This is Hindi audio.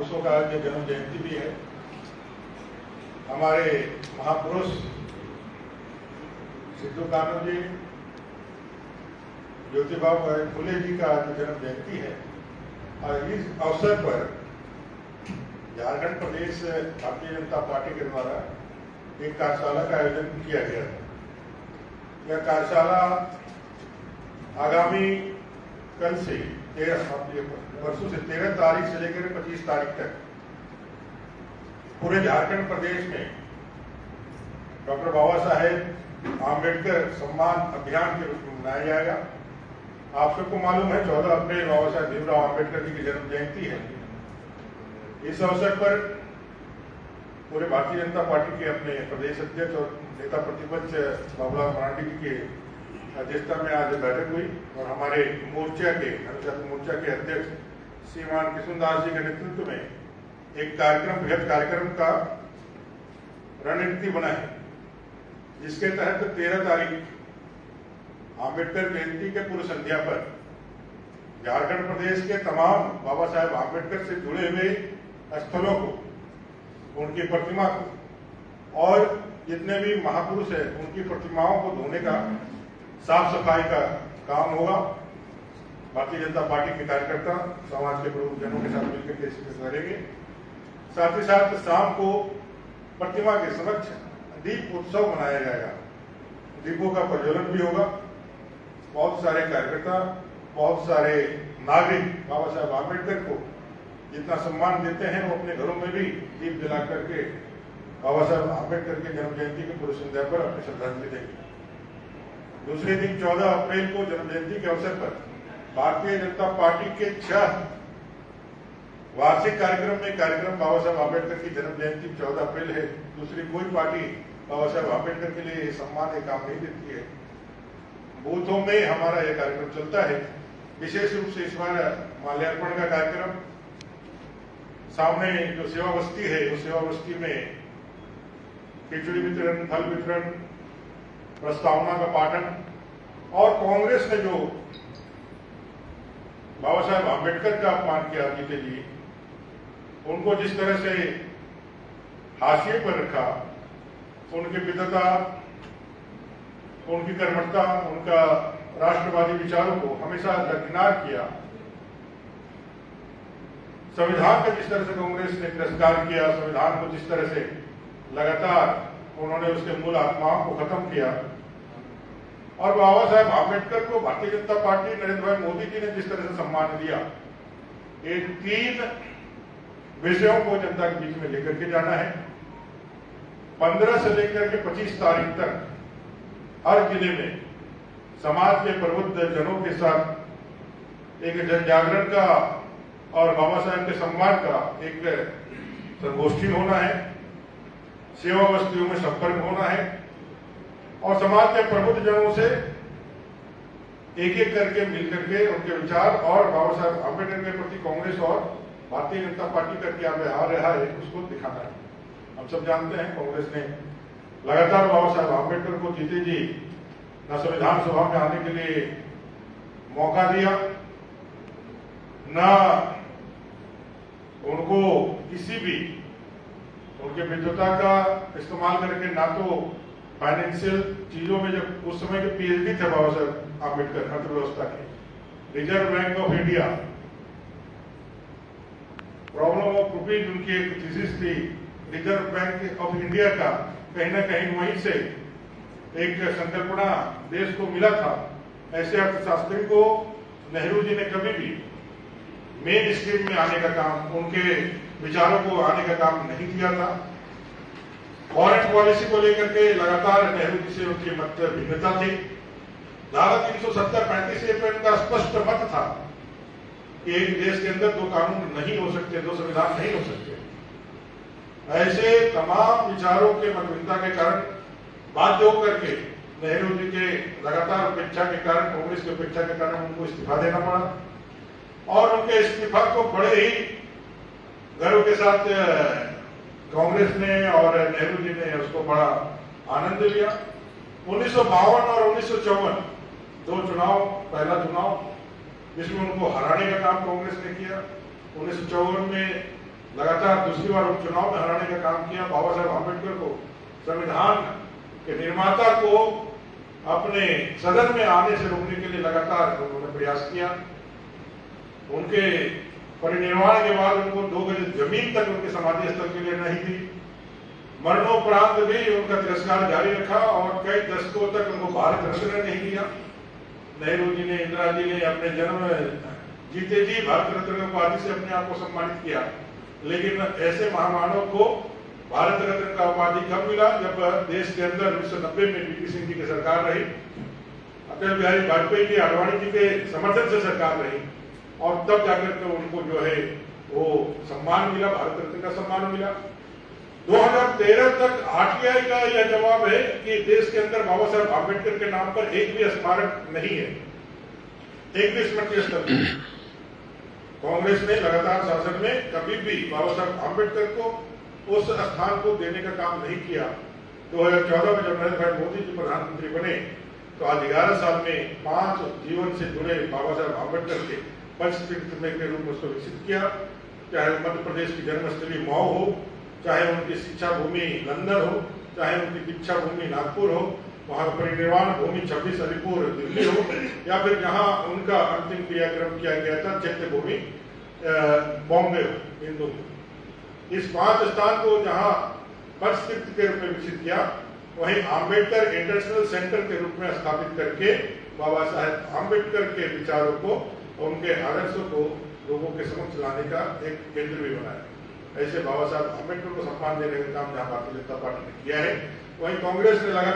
महापुरुषों का आज जन्म जयंती भी है। हमारे महापुरुष सिद्धू कान्हू जी, ज्योतिबा फुले जी का आज जन्म जयंती है और इस अवसर पर झारखंड प्रदेश भारतीय जनता पार्टी के द्वारा एक कार्यशाला का आयोजन किया गया था। यह कार्यशाला आगामी कल से परसों से 13 तारीख से लेकर 25 तारीख तक पूरे झारखंड प्रदेश में डॉक्टर बाबा साहेब आम्बेडकर सम्मान अभियान के रूप में मनाया जाएगा। आप सबको मालूम है 14 अप्रैल बाबा साहेब भीमराव आम्बेडकर जी की जन्म जयंती है। इस अवसर पर पूरे भारतीय जनता पार्टी के अपने प्रदेश अध्यक्ष और नेता प्रतिपक्ष बाबूलाल मरांडी जी के अध्यक्षता में आज बैठक हुई और हमारे मोर्चा के अनुसूचित मोर्चा के अध्यक्ष श्रीमान कृष्णदास जी के नेतृत्व में एक कार्यक्रम, बृहद कार्यक्रम का रणनीति बना है, जिसके तहत 13 तारीख आम्बेडकर जयंती के पूर्व संध्या पर झारखंड प्रदेश के तमाम बाबा साहेब आम्बेडकर से जुड़े हुए स्थलों को, उनकी प्रतिमा को और जितने भी महापुरुष हैं उनकी प्रतिमाओं को धोने का, साफ सफाई का काम होगा। भारतीय जनता पार्टी के कार्यकर्ता समाज के प्रमुख जनों के साथ मिलकर के इसमें करेंगे। साथ ही साथ शाम को प्रतिमा के समक्ष दीप उत्सव मनाया जाएगा। दीपों का प्रज्वलन भी होगा। बहुत सारे कार्यकर्ता, बहुत सारे नागरिक बाबा साहेब आम्बेडकर को जितना सम्मान देते हैं वो अपने घरों में भी दीप जला करके बाबा साहेब आम्बेडकर के जन्म जयंती के पूर्व संध्या पर अपनी श्रद्धांजलि देंगे। दूसरे दिन 14 अप्रैल को जन्म जयंती के अवसर पर भारतीय जनता पार्टी के 6 वार्षिक कार्यक्रम बाबा साहेब आम्बेडकर की जन्म जयंती 14 अप्रैल है। दूसरी कोई पार्टी बाबा साहेब आम्बेडकर के लिए सम्मान ये काम नहीं देती है। बूथों में हमारा यह कार्यक्रम चलता है। विशेष रूप से इस बार माल्यार्पण का कार्यक्रम, सामने जो सेवा बस्ती है उस सेवा बस्ती में खिचड़ी वितरण, फल वितरण, प्रस्तावना का पाठन और कांग्रेस ने जो बाबा साहेब आम्बेडकर का अपमान किया जीते जी, उनको जिस तरह से हाशिए पर रखा, उनकी विद्वता, उनकी कर्मठता, उनका राष्ट्रवादी विचारों को हमेशा दरकिनार किया। संविधान का जिस तरह से कांग्रेस ने तिरस्कार किया, संविधान को जिस तरह से लगातार उन्होंने उसके मूल आत्माओं को खत्म किया और बाबा साहेब आम्बेडकर को भारतीय जनता पार्टी नरेंद्र भाई मोदी जी ने जिस तरह से सम्मान दिया, ये 3 विषयों को जनता के बीच में लेकर के जाना है। 15 से लेकर के 25 तारीख तक हर जिले में समाज के प्रबुद्ध जनों के साथ एक जन जागरण का और बाबा साहेब के सम्मान का एक संगोष्ठी होना है। सेवा बस्तियों में संपर्क होना है और समाज के प्रबुद्ध जनों से एक एक करके मिलकर के उनके विचार और बाबा साहेब आम्बेडकर के प्रति कांग्रेस और भारतीय जनता पार्टी का क्या व्यवहार रहा है उसको दिखाना है। हम सब जानते हैं कांग्रेस ने लगातार बाबा साहेब आम्बेडकर को जीते जी न संविधान सभा में आने के लिए मौका दिया, न उनको किसी भी उनके विद्वता का इस्तेमाल करके, ना तो फाइनेंशियल चीजों में, जब उस समय के पीएचडी थे बाबा साहेब आम्बेडकर अर्थव्यवस्था के, reserve bank of India, problem of rupees उनकी एक थीसिस थी। रिजर्व बैंक ऑफ इंडिया का कहीं ना कहीं वहीं से एक संकल्पना देश को मिला था। ऐसे अर्थशास्त्री को नेहरू जी ने कभी भी मेन स्ट्रीम में आने का काम, उनके विचारों को आने का काम नहीं किया था। फॉरेन पॉलिसी को लेकर के लगातार नेहरू जी से उनकी मत भिन्नता थी। धारा 370-35 का स्पष्ट मत था कि एक देश के अंदर 2 कानून नहीं हो सकते, 2 संविधान नहीं हो सकते। ऐसे तमाम विचारों के मतभिन्नता के कारण बाध्य होकर के नेहरू जी के लगातार उपेक्षा के कारण, कांग्रेस की उपेक्षा के कारण उनको इस्तीफा देना पड़ा और उनके इस्तीफा को बड़े ही गर्व के साथ कांग्रेस ने और नेहरू जी ने उसको बड़ा आनंद लिया। 1952 और 1954 2 चुनाव, पहला चुनाव जिसमें उनको हराने का काम कांग्रेस ने किया। 1954 में लगातार दूसरी बार उपचुनाव में हराने का काम किया। बाबा साहेब आम्बेडकर को संविधान के निर्माता को अपने सदन में आने से रोकने के लिए लगातार उन्होंने प्रयास किया। उनके परिनिर्वाण के बाद उनको 2 गज जमीन तक उनके समाधि स्थल के लिए नहीं दी। मरणोपरांत भी उनका तिरस्कार जारी रखा और कई दशकों तक उनको भारत रत्न नहीं दिया। नेहरू जी ने, इंदिरा जी ने अपने जन्म जीते जी भारत रत्न उपाधि से अपने आप को सम्मानित किया, लेकिन ऐसे महामानव को भारत रत्न का उपाधि कब मिला? जब देश के अंदर 1990 में वीपी सिंह जी की सरकार रही, अटल बिहारी वाजपेयी जी, आडवाणी जी के समर्थन से सरकार रही, और तब जाकर के उनको जो है वो सम्मान मिला, भारत रत्न का सम्मान मिला। 2013 तक आरटीआई का यह जवाब है कि देश के अंदर बाबा साहेब आम्बेडकर के नाम पर एक भी स्मारक नहीं है, एक भी स्मृति स्थल। कांग्रेस ने लगातार शासन में कभी भी बाबा साहेब आम्बेडकर को उस स्थान को देने का काम नहीं किया। 2014 में जब नरेंद्र भाई मोदी जी प्रधानमंत्री बने तो आज 11 साल में 5 जीवन से जुड़े बाबा साहेब आम्बेडकर के पंचतीर्थ में के रूप में उसको विकसित किया। चाहे मध्य प्रदेश की जन्मस्थली मऊ हो, चाहे उनकी शिक्षा भूमि लंदन हो, चाहे उनकी दीक्षा भूमि नागपुर हो, वहां परिनिर्वाण भूमि 26 अलीपुर दिल्ली हो, या फिर जहां उनका अंतिम क्रियाक्रम किया गया था चैत्य भूमि बॉम्बे हो, हिंदू। इस 5 स्थान को जहां पंचतीर्थ के रूप में विकसित किया, वहीं आम्बेडकर इंटरनेशनल सेंटर के रूप में स्थापित करके बाबा साहेब आम्बेडकर के विचारों को, उनके आदर्शों को लोगों के समक्ष लाने का एक केंद्र भी बनाया। ऐसे बाबा साहेब आम्बेडकर को सम्मान देने का काम जहां भारतीय जनता पार्टी ने किया है, वहीं कांग्रेस ने लगा